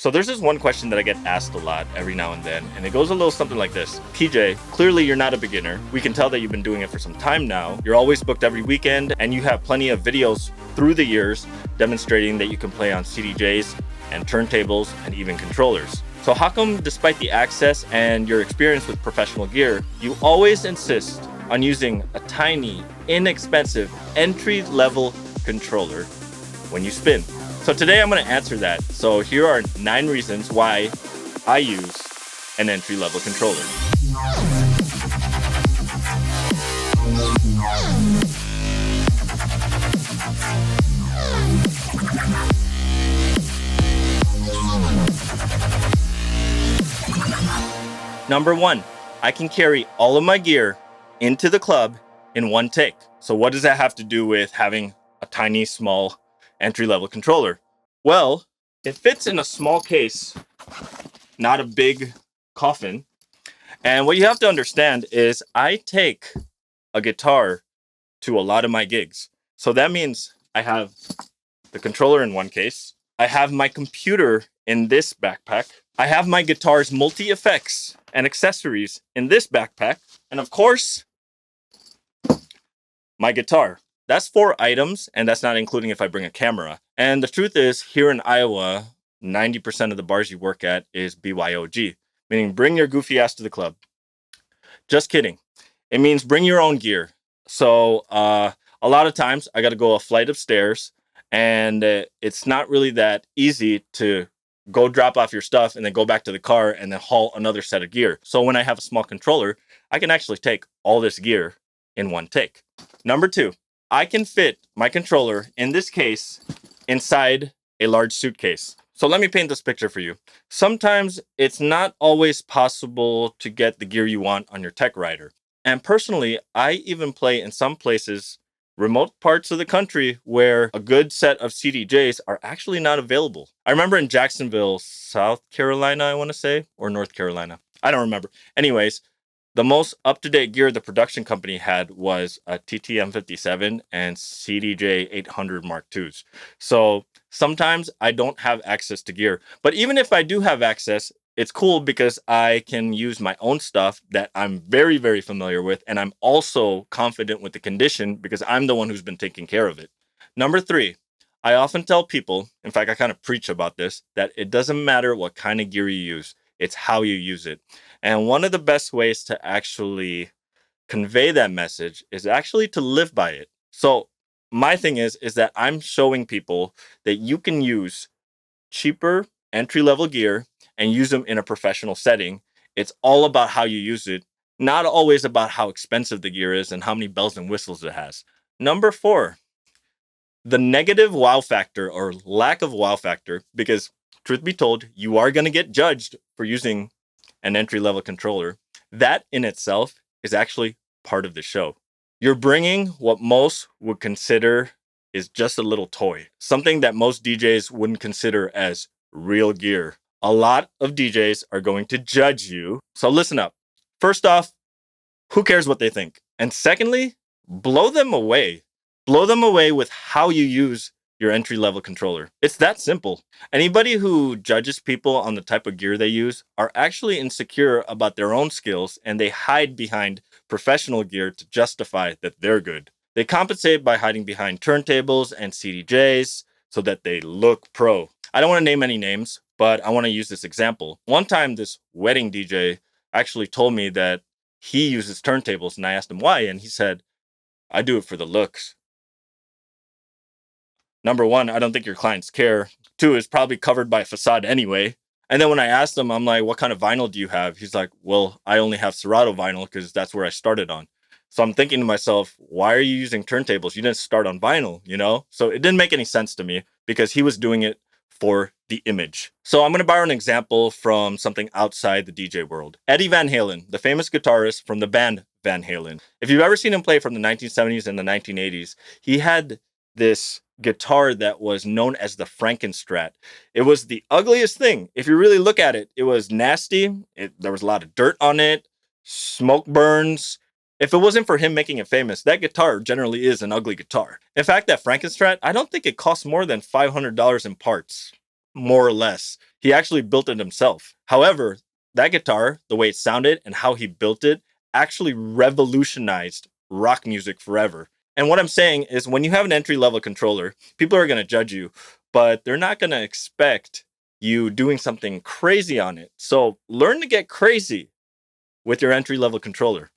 So there's this one question that I get asked a lot every now and then, and it goes a little something like this. TJ, clearly you're not a beginner. We can tell that you've been doing it for some time now. You're always booked every weekend, and you have plenty of videos through the years demonstrating that you can play on CDJs and turntables and even controllers. So how come, despite the access and your experience with professional gear, you always insist on using a tiny, inexpensive, entry-level controller when you spin? So today I'm going to answer that. So here are 9 reasons why I use an entry-level controller. Number 1, I can carry all of my gear into the club in one take. So what does that have to do with having a tiny, small entry-level controller? Well, it fits in a small case, not a big coffin. And what you have to understand is I take a guitar to a lot of my gigs. So that means I have the controller in one case. I have my computer in this backpack. I have my guitar's multi-effects and accessories in this backpack. And of course, my guitar. That's 4 items, and that's not including if I bring a camera. And the truth is, here in Iowa, 90% of the bars you work at is BYOG, meaning bring your goofy ass to the club. Just kidding. It means bring your own gear. So a lot of times I got to go a flight of stairs, and it's not really that easy to go drop off your stuff and then go back to the car and then haul another set of gear. So when I have a small controller, I can actually take all this gear in one take. Number 2. I can fit my controller, in this case, inside a large suitcase. So let me paint this picture for you. Sometimes it's not always possible to get the gear you want on your tech rider. And personally, I even play in some places, remote parts of the country, where a good set of CDJs are actually not available. I remember in Jacksonville, South Carolina, I want to say, or North Carolina. I don't remember. Anyways, the most up-to-date gear the production company had was a TTM57 and CDJ 800 Mark IIs. So sometimes I don't have access to gear. But even if I do have access, it's cool because I can use my own stuff that I'm very, very familiar with. And I'm also confident with the condition because I'm the one who's been taking care of it. Number 3, I often tell people, in fact, I kind of preach about this, that it doesn't matter what kind of gear you use. It's how you use it. And one of the best ways to actually convey that message is actually to live by it. So my thing is that I'm showing people that you can use cheaper entry-level gear and use them in a professional setting. It's all about how you use it, not always about how expensive the gear is and how many bells and whistles it has. Number 4, the negative wow factor or lack of wow factor, because truth be told, you are going to get judged for using an entry-level controller. That in itself is actually part of the show. You're bringing what most would consider is just a little toy, something that most DJs wouldn't consider as real gear. A lot of DJs are going to judge you. So listen up. First off, who cares what they think? And secondly, blow them away. Blow them away with how you use your entry-level controller. It's that simple. Anybody who judges people on the type of gear they use are actually insecure about their own skills, and they hide behind professional gear to justify that they're good. They compensate by hiding behind turntables and CDJs so that they look pro. I don't want to name any names, but I want to use this example. One time, this wedding DJ actually told me that he uses turntables, and I asked him why, and he said, "I do it for the looks." Number 1, I don't think your clients care. 2, it's probably covered by a facade anyway. And then when I asked him, I'm like, what kind of vinyl do you have? He's like, well, I only have Serato vinyl because that's where I started on. So I'm thinking to myself, why are you using turntables? You didn't start on vinyl, you know? So it didn't make any sense to me because he was doing it for the image. So I'm going to borrow an example from something outside the DJ world. Eddie Van Halen, the famous guitarist from the band Van Halen. If you've ever seen him play from the 1970s and the 1980s, he had this guitar that was known as the Frankenstrat. It was the ugliest thing. If you really look at it, it was nasty. There was a lot of dirt on it, smoke burns. If it wasn't for him making it famous, that guitar generally is an ugly guitar. In fact, that Frankenstrat, I don't think it costs more than $500 in parts. more or less. He actually built it himself. However, that guitar, the way it sounded and how he built it, actually revolutionized rock music forever. And what I'm saying is when you have an entry-level controller, people are going to judge you, but they're not going to expect you doing something crazy on it. So learn to get crazy with your entry-level controller.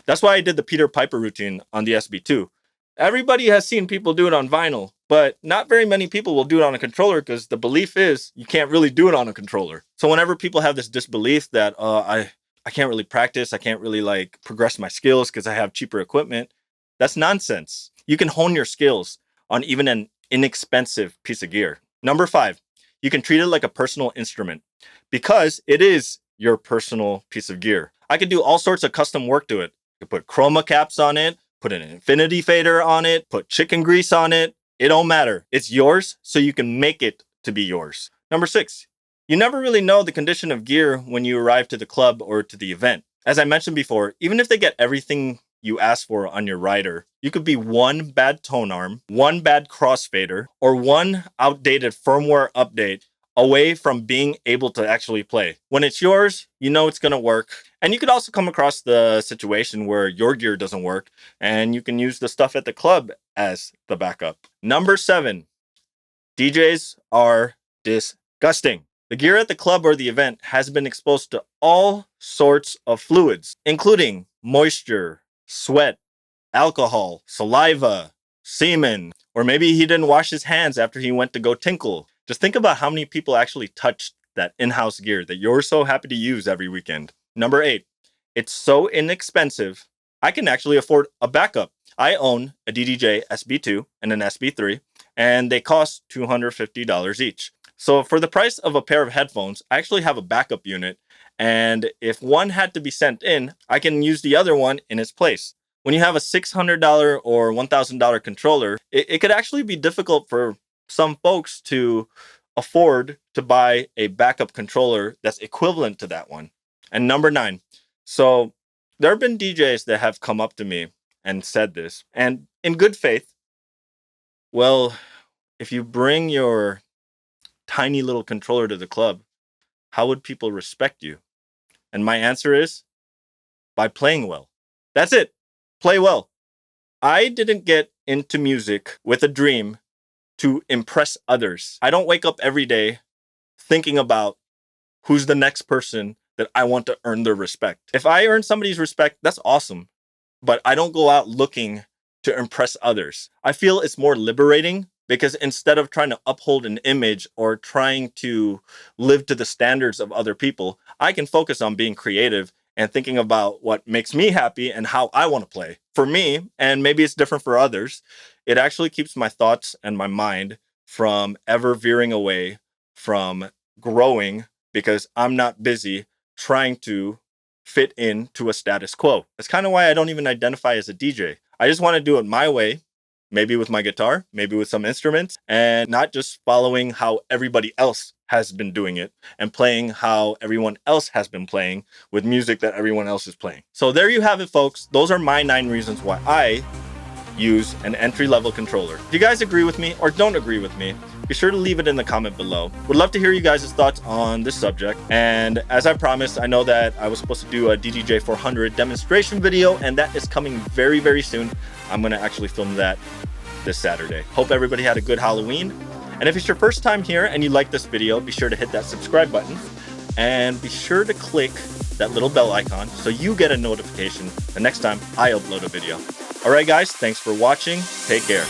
That's why I did the Peter Piper routine on the SB2. Everybody has seen people do it on vinyl, but not very many people will do it on a controller because the belief is you can't really do it on a controller. So whenever people have this disbelief that I can't really practice, I can't really like progress my skills because I have cheaper equipment, that's nonsense. You can hone your skills on even an inexpensive piece of gear. Number 5, you can treat it like a personal instrument because it is your personal piece of gear. I could do all sorts of custom work to it. I could put chroma caps on it, put an infinity fader on it, put chicken grease on it. It don't matter. It's yours, so you can make it to be yours. Number 6, you never really know the condition of gear when you arrive to the club or to the event. As I mentioned before, even if they get everything you ask for on your rider, you could be one bad tone arm, one bad crossfader, or one outdated firmware update away from being able to actually play. When it's yours, you know it's going to work. And you could also come across the situation where your gear doesn't work and you can use the stuff at the club as the backup. Number 7, DJs are disgusting. The gear at the club or the event has been exposed to all sorts of fluids, including moisture, sweat, alcohol, saliva, semen, or maybe he didn't wash his hands after he went to go tinkle. Just think about how many people actually touched that in-house gear that you're so happy to use every weekend. Number 8, it's so inexpensive, I can actually afford a backup. I own a DDJ-SB2 and an SB3, and they cost $250 each. So for the price of a pair of headphones, I actually have a backup unit, and if one had to be sent in, I can use the other one in its place. When you have a $600 or $1,000 controller, it could actually be difficult for some folks to afford to buy a backup controller that's equivalent to that one. And number 9, so there have been DJs that have come up to me and said this, and in good faith, well, if you bring your tiny little controller to the club, how would people respect you? And my answer is by playing well. That's it. Play well. I didn't get into music with a dream to impress others. I don't wake up every day thinking about who's the next person that I want to earn their respect. If I earn somebody's respect, that's awesome. But I don't go out looking to impress others. I feel it's more liberating because instead of trying to uphold an image or trying to live to the standards of other people, I can focus on being creative and thinking about what makes me happy and how I want to play. For me, and maybe it's different for others, it actually keeps my thoughts and my mind from ever veering away from growing because I'm not busy trying to fit into a status quo. That's kind of why I don't even identify as a DJ. I just want to do it my way, maybe with my guitar, maybe with some instruments, and not just following how everybody else has been doing it and playing how everyone else has been playing with music that everyone else is playing. So there you have it, folks. Those are my 9 reasons why I use an entry-level controller. If you guys agree with me or don't agree with me, be sure to leave it in the comment below. Would love to hear you guys' thoughts on this subject. And as I promised, I know that I was supposed to do a DDJ 400 demonstration video, and that is coming very, very soon. I'm going to actually film that this Saturday. Hope everybody had a good Halloween. And if it's your first time here and you like this video, be sure to hit that subscribe button and be sure to click that little bell icon so you get a notification the next time I upload a video. All right, guys, thanks for watching. Take care.